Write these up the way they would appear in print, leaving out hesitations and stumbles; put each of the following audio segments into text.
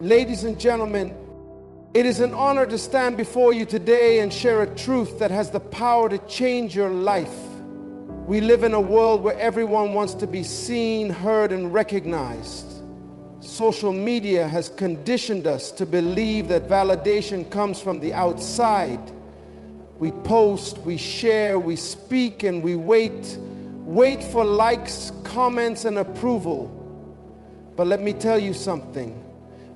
Ladies and gentlemen, it is an honor to stand before you today and share a truth that has the power to change your life. We live in a world where everyone wants to be seen, heard, and recognized. Social media has conditioned us to believe that validation comes from the outside. We post, we share, we speak, and we wait for likes, comments, and approval. But let me tell you something.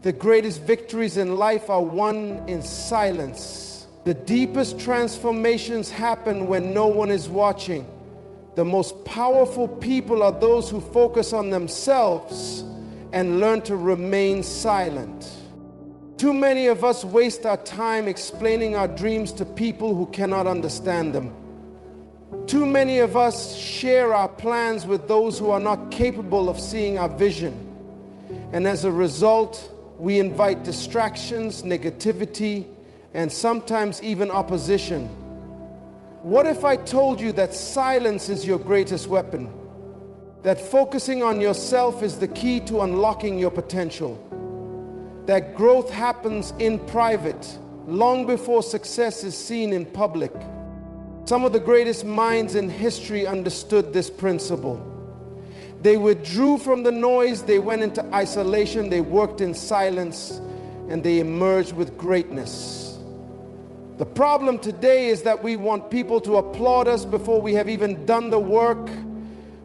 The greatest victories in life are won in silence. The deepest transformations happen when no one is watching. The most powerful people are those who focus on themselves and learn to remain silent. Too many of us waste our time explaining our dreams to people who cannot understand them. Too many of us share our plans with those who are not capable of seeing our vision. And as a result, we invite distractions, negativity, and sometimes even opposition. What if I told you that silence is your greatest weapon? That focusing on yourself is the key to unlocking your potential? That growth happens in private, long before success is seen in public? Some of the greatest minds in history understood this principle. They withdrew from the noise, they went into isolation, they worked in silence, and they emerged with greatness. The problem today is that we want people to applaud us before we have even done the work.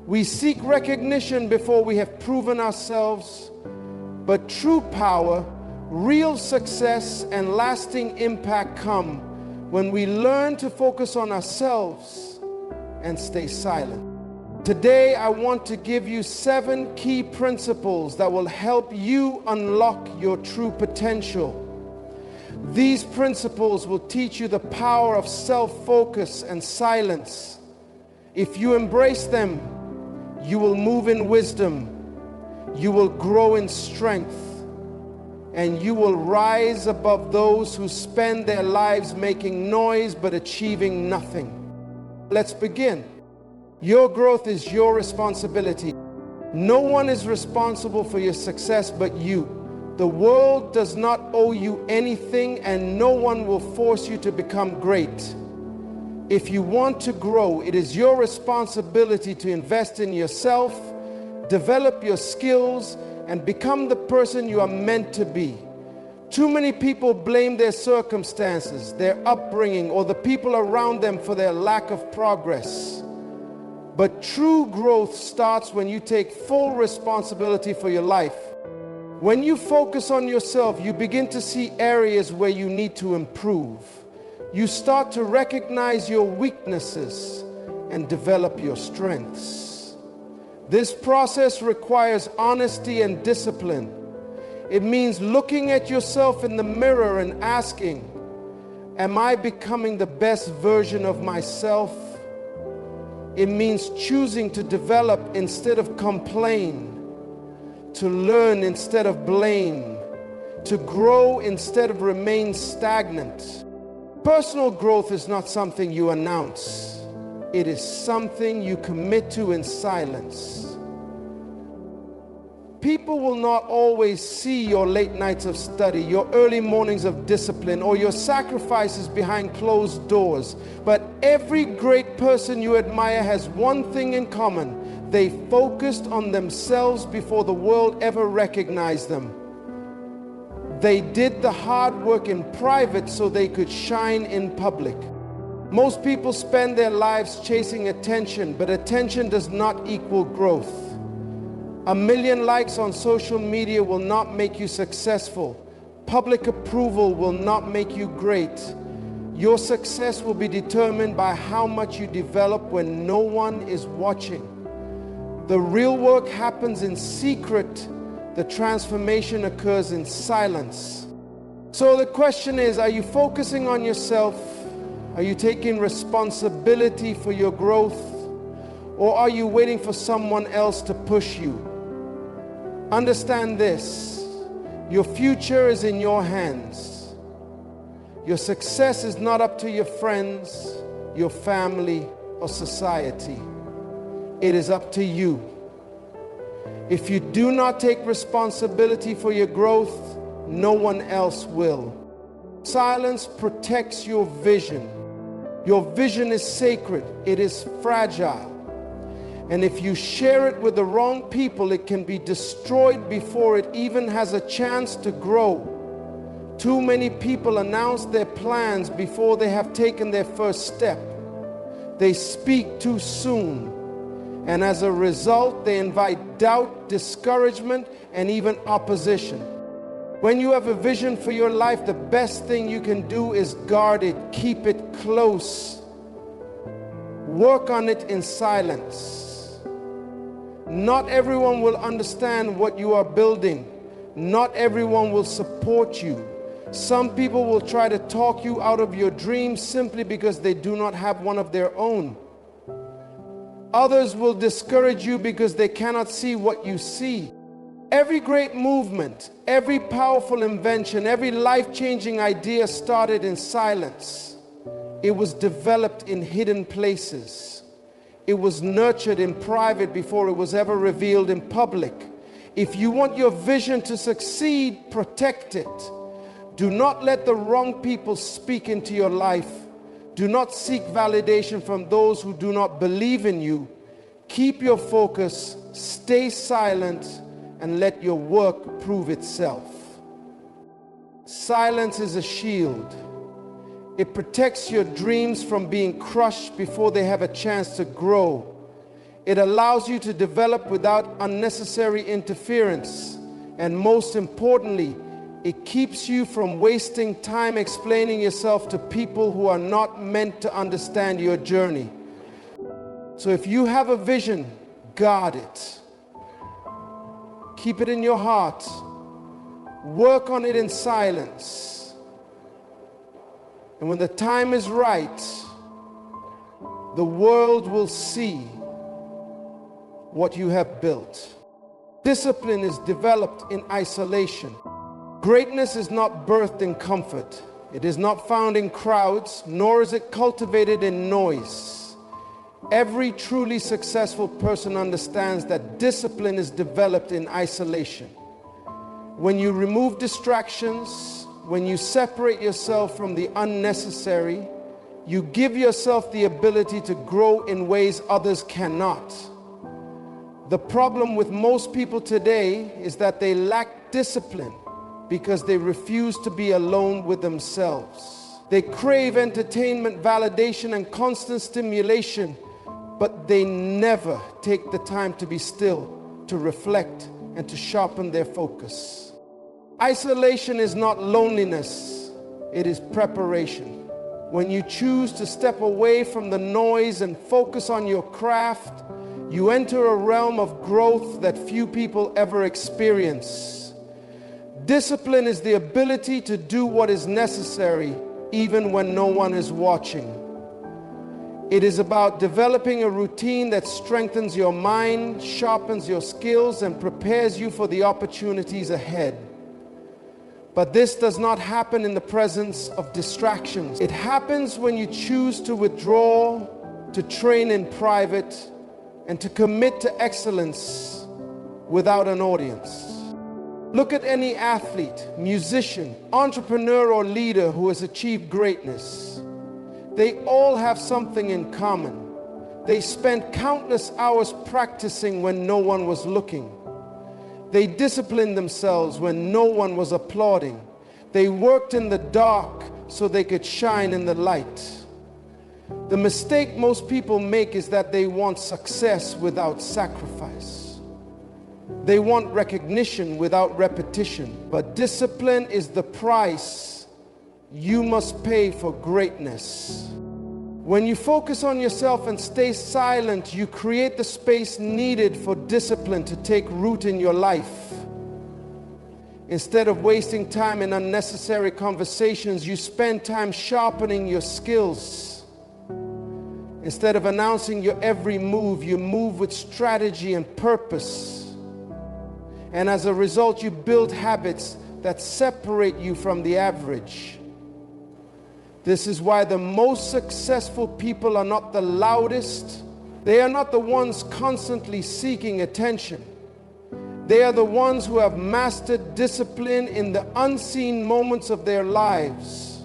We seek recognition before we have proven ourselves. But true power, real success, and lasting impact come when we learn to focus on ourselves and stay silent. Today, I want to give you 7 key principles that will help you unlock your true potential. These principles will teach you the power of self-focus and silence. If you embrace them, you will move in wisdom, you will grow in strength, and you will rise above those who spend their lives making noise but achieving nothing. Let's begin. Your growth is your responsibility. No one is responsible for your success but you. The world does not owe you anything, and no one will force you to become great. If you want to grow, it is your responsibility to invest in yourself, develop your skills, and become the person you are meant to be. Too many people blame their circumstances, their upbringing, or the people around them for their lack of progress. But true growth starts when you take full responsibility for your life. When you focus on yourself, you begin to see areas where you need to improve. You start to recognize your weaknesses and develop your strengths. This process requires honesty and discipline. It means looking at yourself in the mirror and asking, am I becoming the best version of myself? It means choosing to develop instead of complain, to learn instead of blame, to grow instead of remain stagnant. Personal growth is not something you announce. It is something you commit to in silence. People will not always see your late nights of study, your early mornings of discipline, or your sacrifices behind closed doors. But every great person you admire has one thing in common. They focused on themselves before the world ever recognized them. They did the hard work in private so they could shine in public. Most people spend their lives chasing attention, but attention does not equal growth. 1 million likes on social media will not make you successful. Public approval will not make you great. Your success will be determined by how much you develop when no one is watching. The real work happens in secret. The transformation occurs in silence. So the question is, are you focusing on yourself? Are you taking responsibility for your growth? Or are you waiting for someone else to push you? Understand this, your future is in your hands. Your success is not up to your friends, your family, or society. It is up to you. If you do not take responsibility for your growth, no one else will. Silence protects your vision. Your vision is sacred. It is fragile. And if you share it with the wrong people, it can be destroyed before it even has a chance to grow. Too many people announce their plans before they have taken their first step. They speak too soon. And as a result, they invite doubt, discouragement, and even opposition. When you have a vision for your life, the best thing you can do is guard it, keep it close. Work on it in silence. Not everyone will understand what you are building. Not everyone will support you. Some people will try to talk you out of your dreams simply because they do not have one of their own. Others will discourage you because they cannot see what you see. Every great movement, every powerful invention, every life-changing idea started in silence. It was developed in hidden places. It was nurtured in private before it was ever revealed in public. If you want your vision to succeed, protect it. Do not let the wrong people speak into your life. Do not seek validation from those who do not believe in you. Keep your focus, stay silent, and let your work prove itself. Silence is a shield. It protects your dreams from being crushed before they have a chance to grow. It allows you to develop without unnecessary interference. And most importantly, it keeps you from wasting time explaining yourself to people who are not meant to understand your journey. So if you have a vision, guard it. Keep it in your heart. Work on it in silence. And when the time is right, the world will see what you have built. Discipline is developed in isolation. Greatness is not birthed in comfort. It is not found in crowds, nor is it cultivated in noise. Every truly successful person understands that discipline is developed in isolation. When you remove distractions, when you separate yourself from the unnecessary, you give yourself the ability to grow in ways others cannot. The problem with most people today is that they lack discipline because they refuse to be alone with themselves. They crave entertainment, validation, and constant stimulation, but they never take the time to be still, to reflect, and to sharpen their focus. Isolation is not loneliness, it is preparation. When you choose to step away from the noise and focus on your craft, you enter a realm of growth that few people ever experience. Discipline is the ability to do what is necessary even when no one is watching. It is about developing a routine that strengthens your mind, sharpens your skills, and prepares you for the opportunities ahead. But this does not happen in the presence of distractions. It happens when you choose to withdraw, to train in private, and to commit to excellence without an audience. Look at any athlete, musician, entrepreneur, or leader who has achieved greatness. They all have something in common. They spent countless hours practicing when no one was looking. They disciplined themselves when no one was applauding. They worked in the dark so they could shine in the light. The mistake most people make is that they want success without sacrifice. They want recognition without repetition. But discipline is the price you must pay for greatness. When you focus on yourself and stay silent, you create the space needed for discipline to take root in your life. Instead of wasting time in unnecessary conversations, you spend time sharpening your skills. Instead of announcing your every move, you move with strategy and purpose. And as a result, you build habits that separate you from the average. This is why the most successful people are not the loudest. They are not the ones constantly seeking attention. They are the ones who have mastered discipline in the unseen moments of their lives.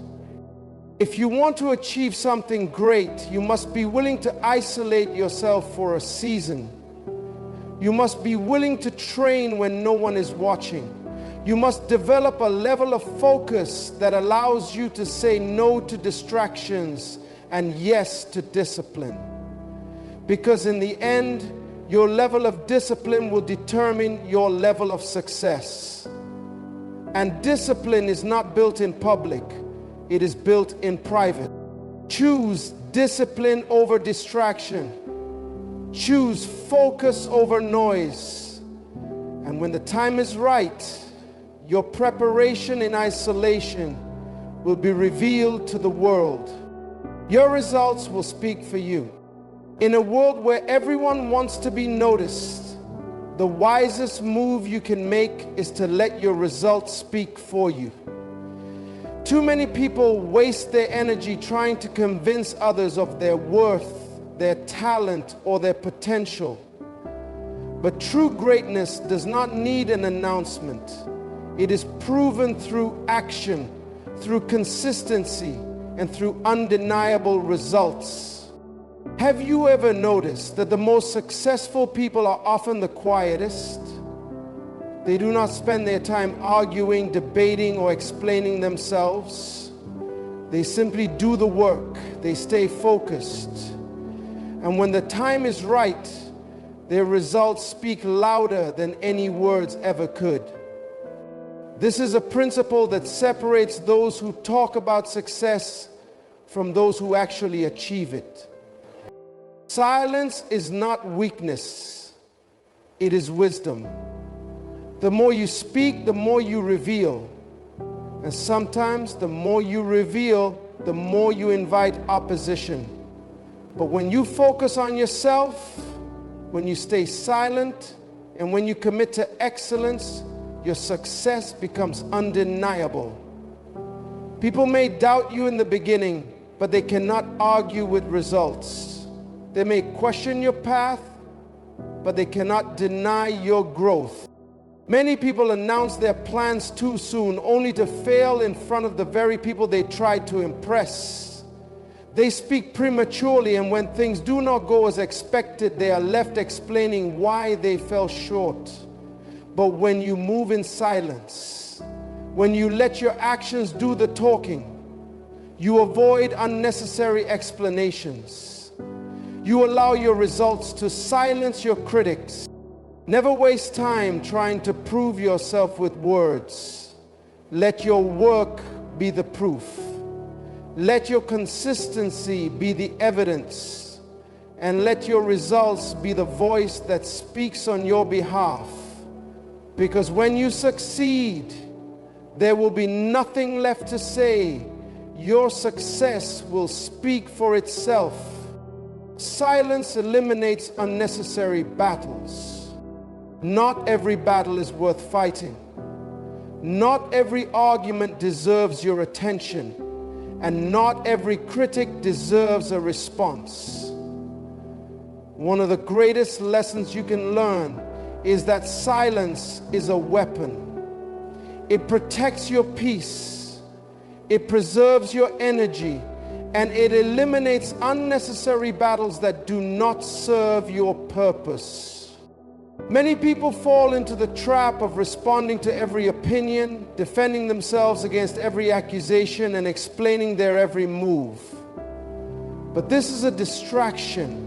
If you want to achieve something great, you must be willing to isolate yourself for a season. You must be willing to train when no one is watching. You must develop a level of focus that allows you to say no to distractions and yes to discipline. Because in the end, your level of discipline will determine your level of success. And discipline is not built in public, it is built in private. Choose discipline over distraction. Choose focus over noise. And when the time is right, your preparation in isolation will be revealed to the world. Your results will speak for you. In a world where everyone wants to be noticed, the wisest move you can make is to let your results speak for you. Too many people waste their energy trying to convince others of their worth, their talent, or their potential. But true greatness does not need an announcement. It is proven through action, through consistency, and through undeniable results. Have you ever noticed that the most successful people are often the quietest? They do not spend their time arguing, debating, or explaining themselves. They simply do the work. They stay focused. And when the time is right, their results speak louder than any words ever could. This is a principle that separates those who talk about success from those who actually achieve it. Silence is not weakness, it is wisdom. The more you speak, the more you reveal. And sometimes the more you reveal, the more you invite opposition. But when you focus on yourself, when you stay silent, and when you commit to excellence, your success becomes undeniable. People may doubt you in the beginning, but they cannot argue with results. They may question your path, but they cannot deny your growth. Many people announce their plans too soon, only to fail in front of the very people they tried to impress. They speak prematurely, and when things do not go as expected, they are left explaining why they fell short. But when you move in silence, when you let your actions do the talking, you avoid unnecessary explanations. You allow your results to silence your critics. Never waste time trying to prove yourself with words. Let your work be the proof. Let your consistency be the evidence. And let your results be the voice that speaks on your behalf. Because when you succeed, there will be nothing left to say. Your success will speak for itself. Silence eliminates unnecessary battles. Not every battle is worth fighting. Not every argument deserves your attention. And not every critic deserves a response. One of the greatest lessons you can learn is that silence is a weapon. It protects your peace. It preserves your energy. And it eliminates unnecessary battles that do not serve your purpose. Many people fall into the trap of responding to every opinion, defending themselves against every accusation, and explaining their every move. But this is a distraction.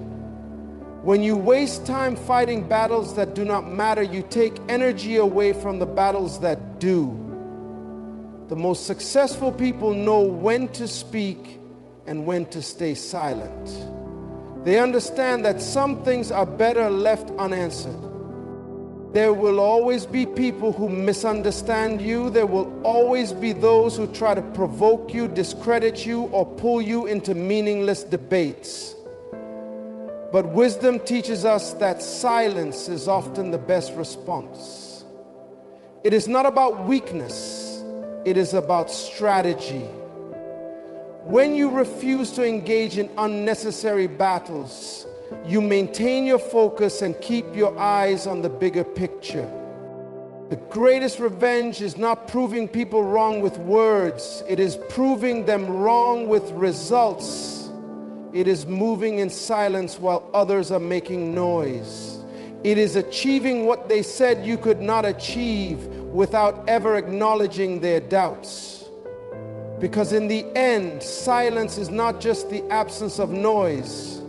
When you waste time fighting battles that do not matter, you take energy away from the battles that do. The most successful people know when to speak and when to stay silent. They understand that some things are better left unanswered. There will always be people who misunderstand you. There will always be those who try to provoke you, discredit you, or pull you into meaningless debates. But wisdom teaches us that silence is often the best response. It is not about weakness, it is about strategy. When you refuse to engage in unnecessary battles, you maintain your focus and keep your eyes on the bigger picture. The greatest revenge is not proving people wrong with words. It is proving them wrong with results. It is moving in silence while others are making noise. It is achieving what they said you could not achieve without ever acknowledging their doubts. Because in the end, silence is not just the absence of noise.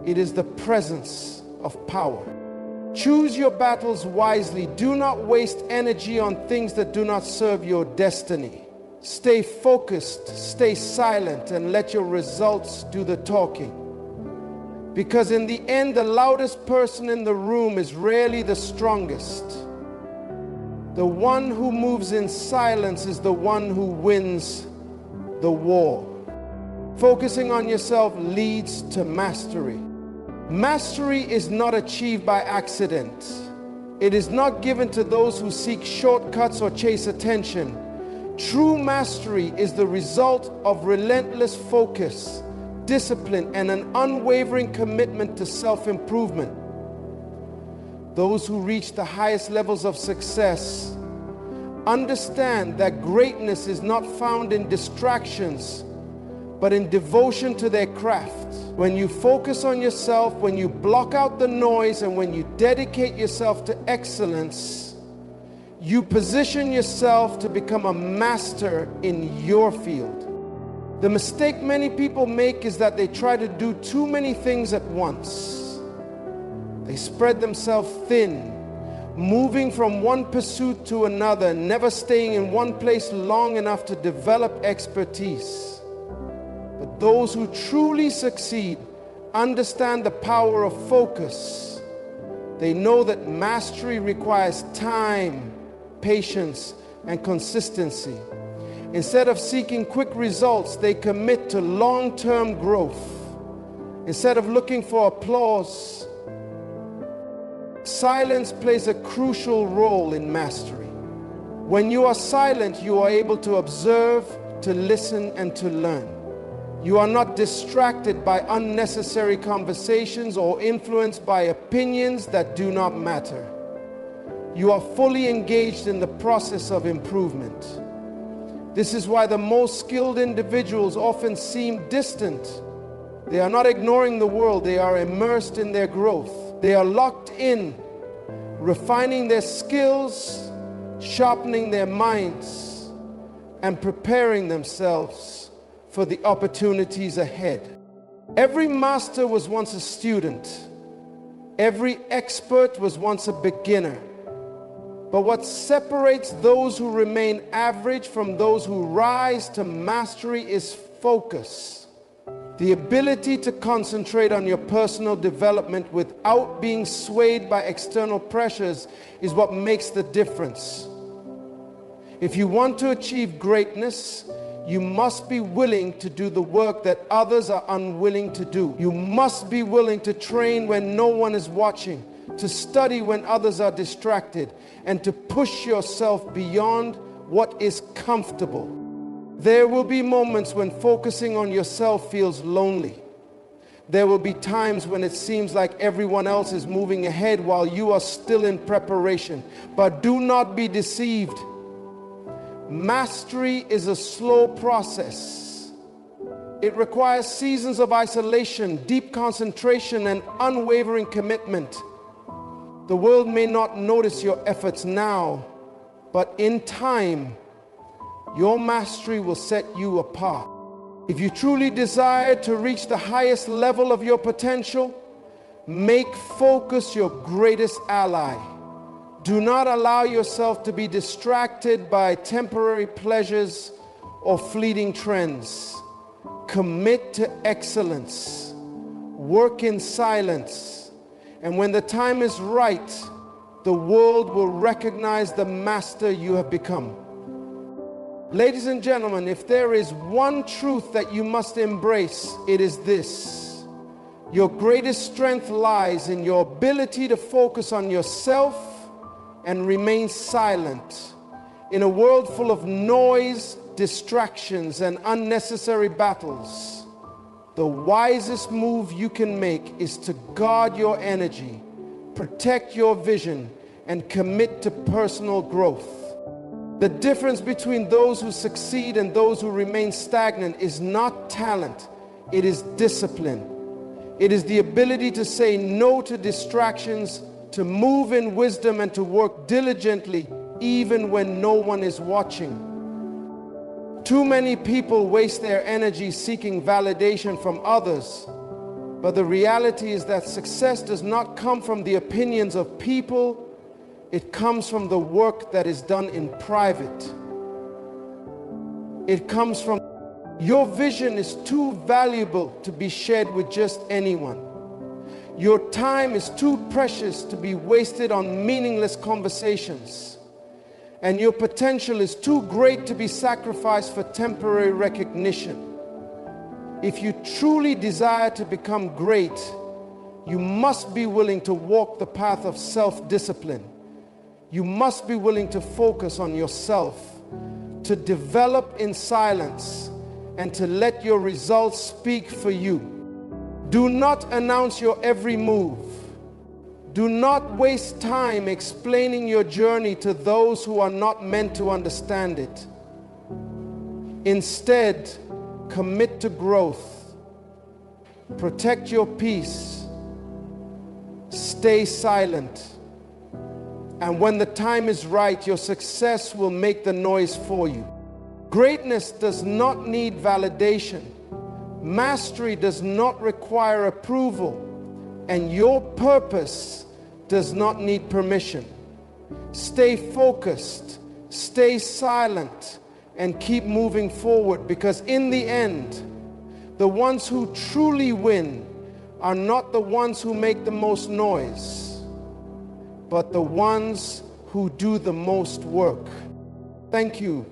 It is the presence of power. Choose your battles wisely. Do not waste energy on things that do not serve your destiny. Stay focused, stay silent, and let your results do the talking. Because in the end, the loudest person in the room is rarely the strongest. The one who moves in silence is the one who wins the war. Focusing on yourself leads to mastery. Mastery is not achieved by accident. It is not given to those who seek shortcuts or chase attention. True mastery is the result of relentless focus, discipline, and an unwavering commitment to self-improvement. Those who reach the highest levels of success understand that greatness is not found in distractions, but in devotion to their craft. When you focus on yourself, when you block out the noise, and when you dedicate yourself to excellence, you position yourself to become a master in your field. The mistake many people make is that they try to do too many things at once. They spread themselves thin, moving from one pursuit to another, never staying in one place long enough to develop expertise. But those who truly succeed understand the power of focus. They know that mastery requires time, patience, and consistency. Instead of seeking quick results, they commit to long-term growth. Instead of looking for applause, silence plays a crucial role in mastery. When you are silent, you are able to observe, to listen, and to learn. You are not distracted by unnecessary conversations or influenced by opinions that do not matter. You are fully engaged in the process of improvement. This is why the most skilled individuals often seem distant. They are not ignoring the world, they are immersed in their growth. They are locked in, refining their skills, sharpening their minds, and preparing themselves for the opportunities ahead. Every master was once a student. Every expert was once a beginner. But what separates those who remain average from those who rise to mastery is focus. The ability to concentrate on your personal development without being swayed by external pressures is what makes the difference. If you want to achieve greatness, you must be willing to do the work that others are unwilling to do. You must be willing to train when no one is watching, to study when others are distracted, and to push yourself beyond what is comfortable. There will be moments when focusing on yourself feels lonely. There will be times when it seems like everyone else is moving ahead while you are still in preparation. But do not be deceived. Mastery is a slow process. It requires seasons of isolation, deep concentration, and unwavering commitment. The world may not notice your efforts now, but in time, your mastery will set you apart. If you truly desire to reach the highest level of your potential, make focus your greatest ally. Do not allow yourself to be distracted by temporary pleasures or fleeting trends. Commit to excellence. Work in silence. And when the time is right, the world will recognize the master you have become. Ladies and gentlemen, if there is one truth that you must embrace, it is this. Your greatest strength lies in your ability to focus on yourself and remain silent. In a world full of noise, distractions, and unnecessary battles, the wisest move you can make is to guard your energy, protect your vision, and commit to personal growth. The difference between those who succeed and those who remain stagnant is not talent, it is discipline. It is the ability to say no to distractions, to move in wisdom, and to work diligently even when no one is watching. Too many people waste their energy seeking validation from others, but the reality is that success does not come from the opinions of people, it comes from the work that is done in private. It comes from your vision is too valuable to be shared with just anyone. Your time is too precious to be wasted on meaningless conversations. And your potential is too great to be sacrificed for temporary recognition. If you truly desire to become great, you must be willing to walk the path of self-discipline. You must be willing to focus on yourself, to develop in silence, and to let your results speak for you. Do not announce your every move. Do not waste time explaining your journey to those who are not meant to understand it. Instead, commit to growth. Protect your peace. Stay silent. And when the time is right, your success will make the noise for you. Greatness does not need validation. Mastery does not require approval. And your purpose does not need permission. Stay focused, stay silent, and keep moving forward, because in the end, the ones who truly win are not the ones who make the most noise, but the ones who do the most work. Thank you